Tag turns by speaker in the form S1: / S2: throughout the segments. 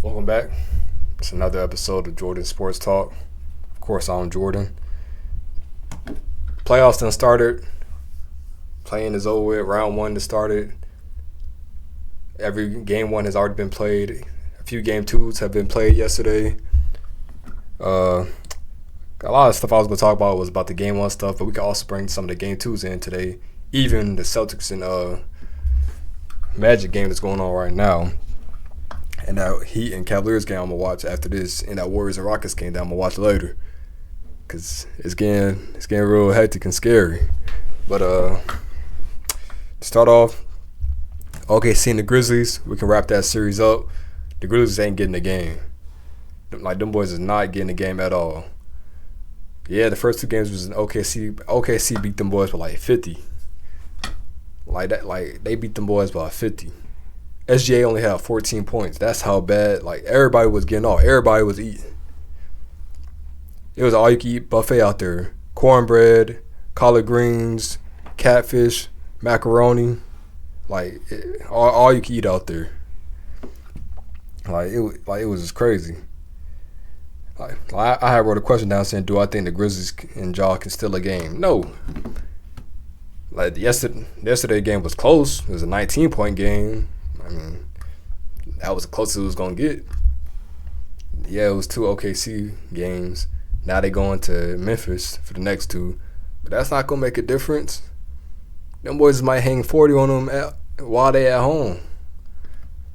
S1: Welcome back. It's another episode of Jordan Sports Talk. Of course, I'm Jordan. Playoffs done started. Playing is over with. Round one has started. Every game one has already been played. A few game twos have been played yesterday. A lot of stuff I was going to talk about was about the game one stuff, but we can also bring some of the game twos in today. Even the Celtics and Magic game that's going on right now. And that Heat and Cavaliers game I'm going to watch after this. And that Warriors and Rockets game that I'm going to watch later. Because it's getting real hectic and scary. But to start off, OKC and the Grizzlies, we can wrap that series up. The Grizzlies ain't getting the game. Them boys is not getting the game at all. Yeah, the first two games was in OKC. OKC beat them boys by like 50. They beat them boys by 50. SGA only had 14 points. That's how bad. Everybody was getting off. Everybody was eating. It was all you can eat buffet out there. Cornbread, collard greens, catfish, macaroni. All you can eat out there. It was just crazy. I had wrote a question down saying, do I think the Grizzlies and Ja can steal a game? No. Yesterday game was close. It was a 19-point game. I mean, that was the closest it was going to get. Yeah, it was two OKC games. Now they going to Memphis for the next two. But that's not going to make a difference. Them boys might hang 40 on them while they at home.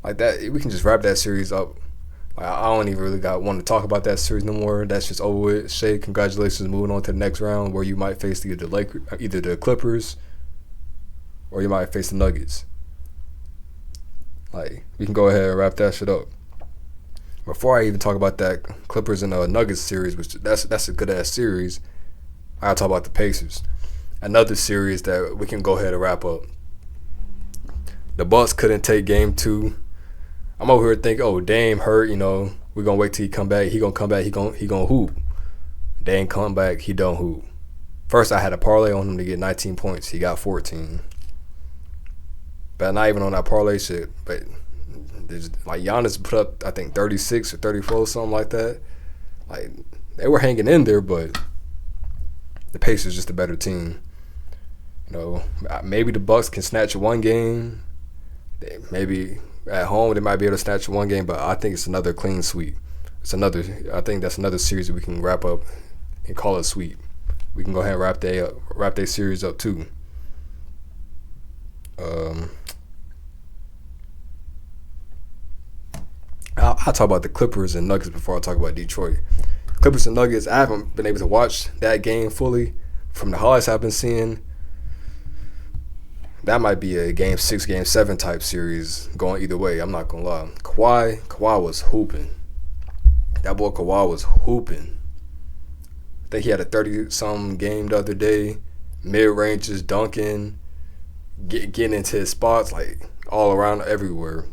S1: Like that, we can just wrap that series up. I don't even really want to talk about that series no more. That's just over with. Shea, congratulations, moving on to the next round where you might face either the Clippers or you might face the Nuggets. We can go ahead and wrap that shit up. Before I even talk about that Clippers and Nuggets series, which that's a good ass series, I gotta talk about the Pacers. Another series that we can go ahead and wrap up. The Bucks couldn't take game two. I'm over here thinking, oh, Dame hurt, we're gonna wait till he come back. He gonna come back, he gonna hoop. Dame come back, he don't hoop. First I had a parlay on him to get 19 points. He got 14. But not even on that parlay shit. But Giannis put up, I think, 36 or 34, something like that. They were hanging in there, but the Pacers just a better team. Maybe the Bucks can snatch one game. Maybe at home they might be able to snatch one game, but I think it's another clean sweep. I think that's another series that we can wrap up and call it a sweep. We can go ahead and wrap their series up too. I'll talk about the Clippers and Nuggets before I talk about Detroit. Clippers and Nuggets, I haven't been able to watch that game fully. From the highlights I've been seeing, that might be a game 6, game 7 type series going either way. I'm not going to lie. Kawhi was hooping. That boy Kawhi was hooping. I think he had a 30-something game the other day. Mid-ranges, dunking, getting into his spots, all around everywhere.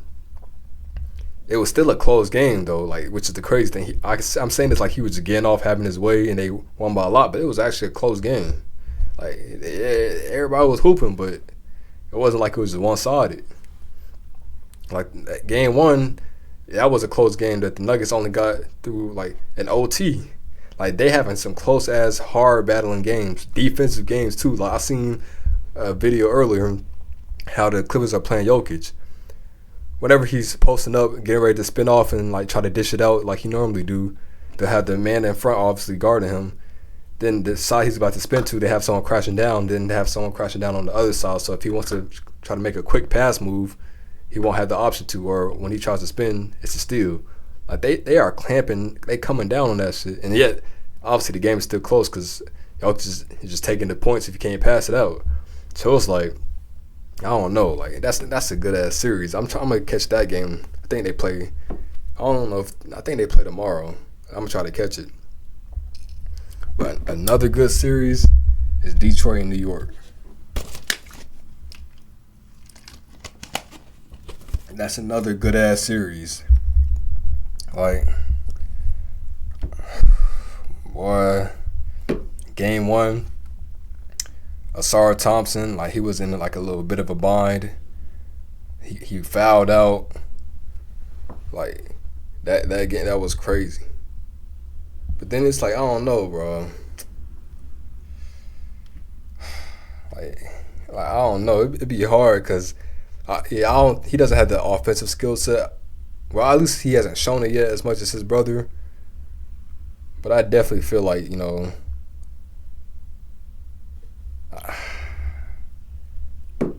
S1: It was still a close game, though, which is the crazy thing. I'm saying this like he was getting off, having his way, and they won by a lot, but it was actually a close game. Everybody was hooping, but it wasn't like it was just one-sided. Game one, that was a close game that the Nuggets only got through, an OT. They having some close-ass, hard battling games, defensive games, too. I seen a video earlier how the Clippers are playing Jokic. Whenever he's posting up, getting ready to spin off and try to dish it out like he normally do, they'll have the man in front obviously guarding him. Then the side he's about to spin to, they have someone crashing down. Then they have someone crashing down on the other side. So if he wants to try to make a quick pass move, he won't have the option to. Or when he tries to spin, it's a steal. They are clamping, they coming down on that shit. And yet, obviously the game is still close because Jokic is just taking the points if you can't pass it out. So it's I don't know. That's a good ass series. I'm gonna catch that game. I think they play. I think they play tomorrow. I'm gonna try to catch it. But another good series is Detroit and New York. And that's another good ass series. Boy, game one. Asar Thompson, he was in a little bit of a bind. He fouled out. That game, that was crazy. But then it's like I don't know, bro. Like, I don't know. It'd be hard because, yeah, I don't. He doesn't have the offensive skill set. Well, at least he hasn't shown it yet as much as his brother. But I definitely feel like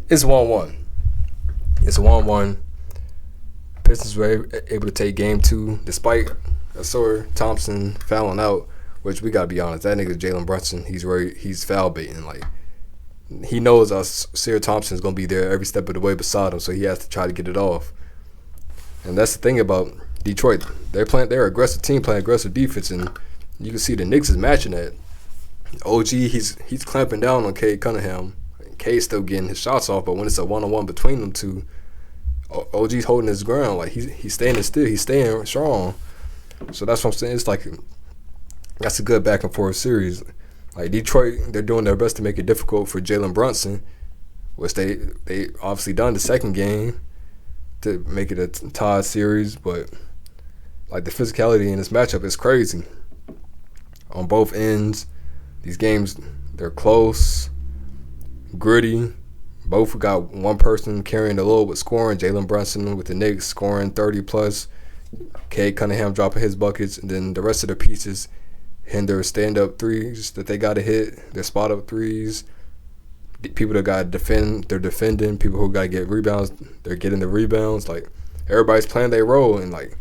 S1: it's 1-1. It's 1-1. Pistons were able to take game two despite Ausar Thompson fouling out, which we gotta be honest, that nigga Jalen Brunson, he's foul baiting. Like he knows Ausar Thompson is gonna be there every step of the way beside him, so he has to try to get it off. And that's the thing about Detroit. They're an aggressive team playing aggressive defense, and you can see the Knicks is matching that. OG, he's clamping down on Cade Cunningham. Cade's still getting his shots off, but when it's a 1-on-1 between them two, OG's holding his ground. Like he's standing still, he's staying strong. So that's what I'm saying. It's like that's a good back and forth series. Like Detroit, they're doing their best to make it difficult for Jalen Brunson, which they obviously done the second game to make it a tied series. But like the physicality in this matchup is crazy on both ends. These games, they're close, gritty. Both got one person carrying the load with scoring. Jalen Brunson with the Knicks scoring 30 plus. Cade Cunningham dropping his buckets, and then the rest of the pieces hitting their stand-up threes that they got to hit, their spot-up threes. People that got to defend, they're defending. People who got to get rebounds, they're getting the rebounds. Like everybody's playing their role, and like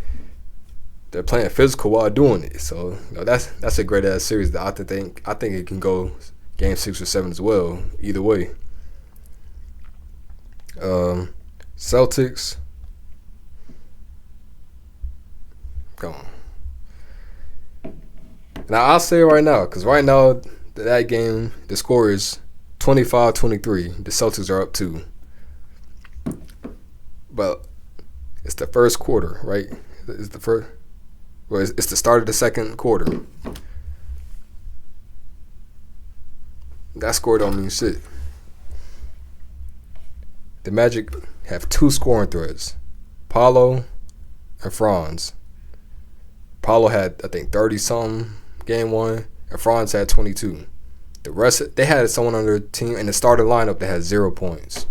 S1: they're playing physical while doing it. So that's a great ass series that I think it can go game 6 or 7 as well. Either way. Celtics. Come on. Now I'll say it right now, because right now that game, the score is 25-23. The Celtics are up 2. But it's the first quarter, right? It's the first. Well, it's the start of the second quarter. That score don't mean shit. The Magic have 2 scoring threats, Paolo and Franz. Paolo had, I think, 30-something game 1, and Franz had 22. The rest, they had someone on their team in the starting lineup that had 0 points.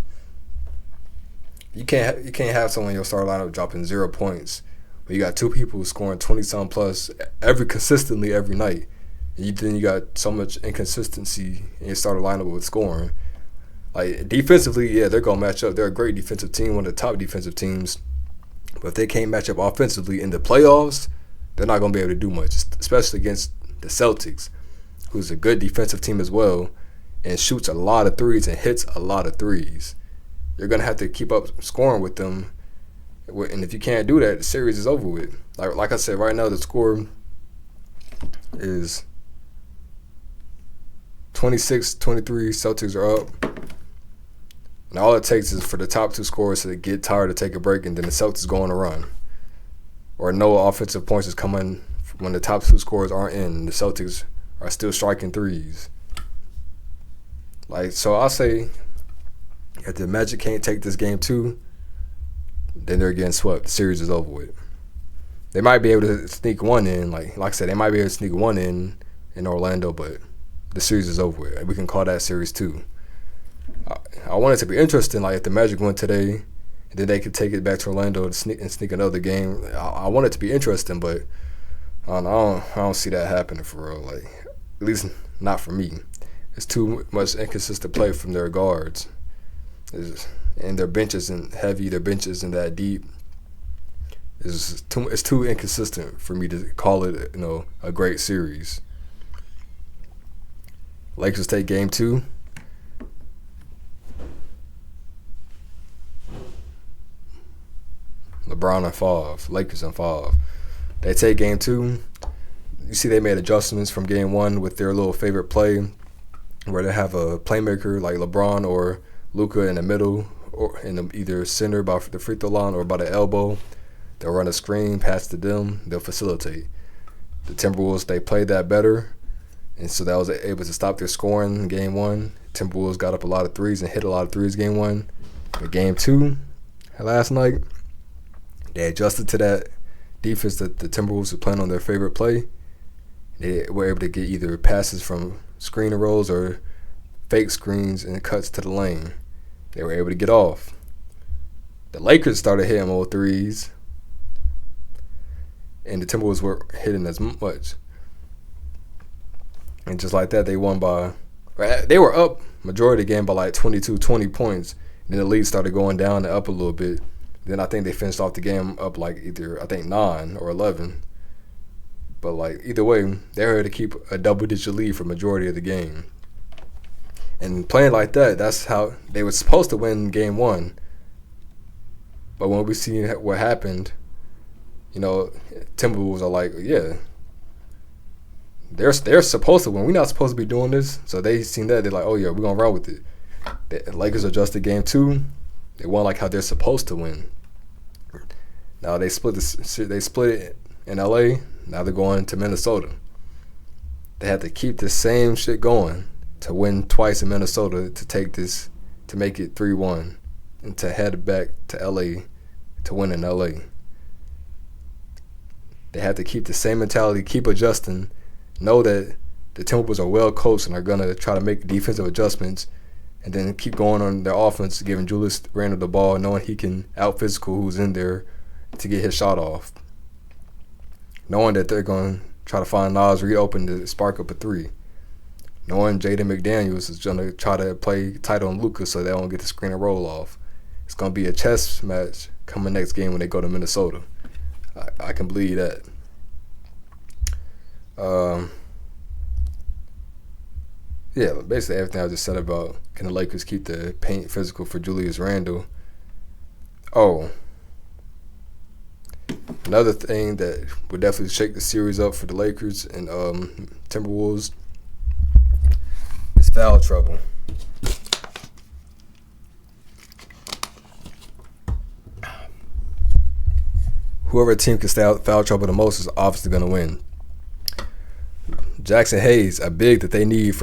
S1: You can't have someone in your starting lineup dropping 0 points. But you got 2 people scoring 20-something plus consistently every night. And then you got so much inconsistency in your starting lineup with scoring. Like defensively, yeah, they're gonna match up. They're a great defensive team, one of the top defensive teams. But if they can't match up offensively in the playoffs, they're not gonna be able to do much, especially against the Celtics, who's a good defensive team as well, and shoots a lot of threes and hits a lot of threes. You're gonna have to keep up scoring with them, and if you can't do that, the series is over with. Like I said, right now the score is 26-23. Celtics are up. And all it takes is for the top 2 scorers to get tired to take a break, and then the Celtics go on a run. Or no offensive points is coming when the top 2 scorers aren't in, and the Celtics are still striking threes. Like, so I'll say if the Magic can't take this game 2, then they're getting swept. The series is over with. They might be able to sneak one in. Like I said, they might be able to sneak one in Orlando, but the series is over with. We can call that series 2. I want it to be interesting. Like if the Magic win today, and then they could take it back to Orlando and sneak another game. I want it to be interesting, but I don't see that happening for real. Like at least not for me. It's too much inconsistent play from their guards. And their bench isn't heavy. Their bench isn't that deep. It's too inconsistent for me to call it, a great series. Lakers take game 2. LeBron and 5. Lakers and 5. They take game 2. You see they made adjustments from game 1 with their little favorite play where they have a playmaker like LeBron or Luka in the middle or in the either center by the free throw line or by the elbow. They'll run a screen, pass to them, they'll facilitate. The Timberwolves, they played that better, and so that was able to stop their scoring in game 1. Timberwolves got up a lot of threes and hit a lot of threes game 1. But game 2, last night, they adjusted to that defense that the Timberwolves were playing on their favorite play, they were able to get either passes from screen rolls or fake screens and cuts to the lane. They were able to get off. The Lakers started hitting more threes, and the Timberwolves weren't hitting as much. And just like that, they won by. They were up majority of the game by like 22, 20 points. And then the lead started going down and up a little bit. Then I think they finished off the game up like either, I think, 9 or 11. But like either way, they were able to keep a double-digit lead for majority of the game. And playing like that, that's how they were supposed to win game 1. But when we see what happened, Timberwolves are like, yeah, they're supposed to win. We're not supposed to be doing this. So they seen that. They're like, oh, yeah, we're going to run with it. The Lakers adjusted game 2. They won like how they're supposed to win. Now they split it in LA. Now they're going to Minnesota. They had to keep the same shit going to win twice in Minnesota to make it 3-1 and to head back to LA to win in LA. They had to keep the same mentality, keep adjusting, know that the Timberwolves are well coached and are going to try to make defensive adjustments, and then keep going on their offense, giving Julius Randle the ball, knowing he can out-physical who's in there to get his shot off. Knowing that they're going to try to find Naz Reid open to spark up a 3. Knowing Jaden McDaniels is going to try to play tight on Luka so they don't get the screen and roll off. It's going to be a chess match coming next game when they go to Minnesota. I can believe that. Yeah, basically everything I just said about can the Lakers keep the paint physical for Julius Randle. Oh, another thing that would definitely shake the series up for the Lakers and Timberwolves is foul trouble. Whoever team can stay out of foul trouble the most is obviously going to win. Jackson Hayes, a big that they need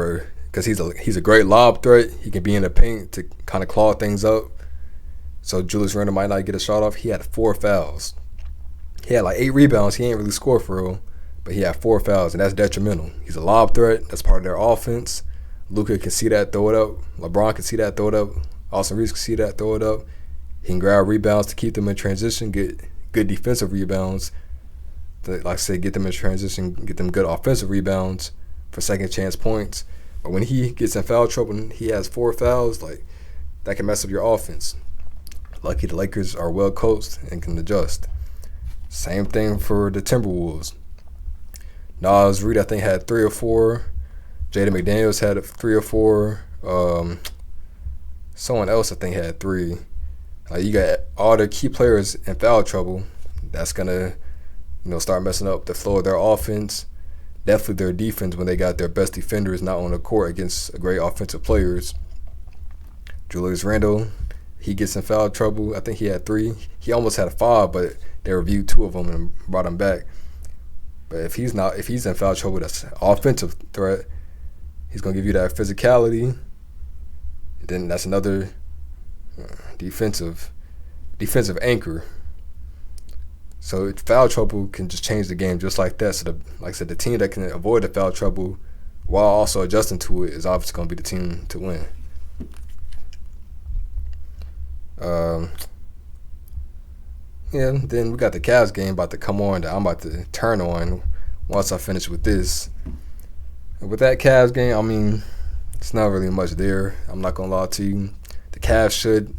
S1: because he's a great lob threat. He can be in the paint to kind of claw things up. So Julius Randle might not get a shot off. He had 4 fouls. He had like 8 rebounds. He ain't really score for real, but he had 4 fouls, and that's detrimental. He's a lob threat. That's part of their offense. Luka can see that, throw it up. LeBron can see that, throw it up. Austin Reeves can see that, throw it up. He can grab rebounds to keep them in transition, get good defensive rebounds. Like I said, get them in transition, get them good offensive rebounds for second chance points. But when he gets in foul trouble and he has 4 fouls, like that can mess up your offense. Lucky the Lakers are well coached and can adjust. Same thing for the Timberwolves. Naz Reid, I think, had 3 or 4. Jaden McDaniels had 3 or 4. Someone else, I think, had 3. You got all the key players in foul trouble. That's going to start messing up the flow of their offense. Definitely their defense when they got their best defenders not on the court against great offensive players. Julius Randle, he gets in foul trouble. I think he had 3. He almost had 5, but they reviewed 2 of them and brought him back. But if he's in foul trouble, that's an offensive threat. He's gonna give you that physicality. Then that's another defensive anchor. So foul trouble can just change the game just like that. So like I said, the team that can avoid the foul trouble while also adjusting to it is obviously gonna be the team to win. Yeah, then we got the Cavs game about to come on that I'm about to turn on once I finish with this. And with that Cavs game, I mean, it's not really much there. I'm not going to lie to you. The Cavs should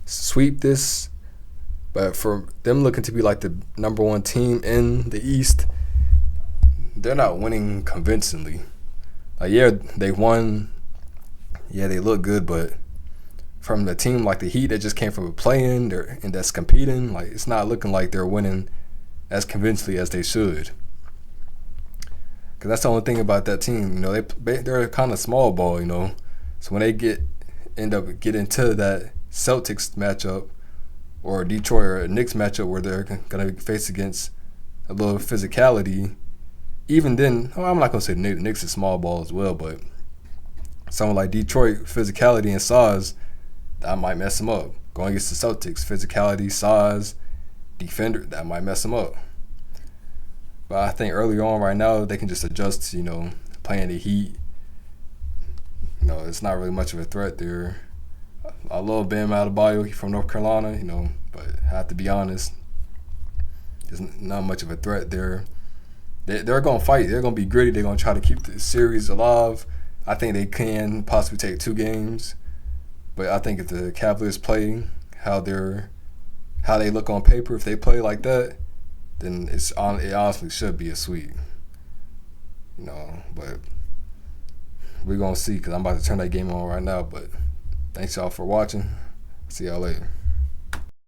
S1: sweep this, but for them looking to be like the number 1 team in the East, they're not winning convincingly. Yeah, they won. Yeah, they look good, but from the team like the Heat that just came from a play-in and that's competing, like it's not looking like they're winning as convincingly as they should. Because that's the only thing about that team. They're kind of small ball, So when they end up getting to that Celtics matchup or Detroit or a Knicks matchup where they're going to face against a little physicality, even then, I'm not going to say Knicks is small ball as well, but someone like Detroit, physicality and size, that might mess them up. Going against the Celtics, physicality, size, defender, that might mess them up. But I think early on, right now, they can just adjust to, playing the Heat. It's not really much of a threat there. I love Bam Adebayo. He's from North Carolina, but I have to be honest, there's not much of a threat there. They're going to fight. They're going to be gritty. They're going to try to keep the series alive. I think they can possibly take 2 games. But I think if the Cavaliers play how they look on paper, if they play like that, then it honestly should be a sweep. But we're going to see because I'm about to turn that game on right now. But thanks y'all for watching. See y'all later.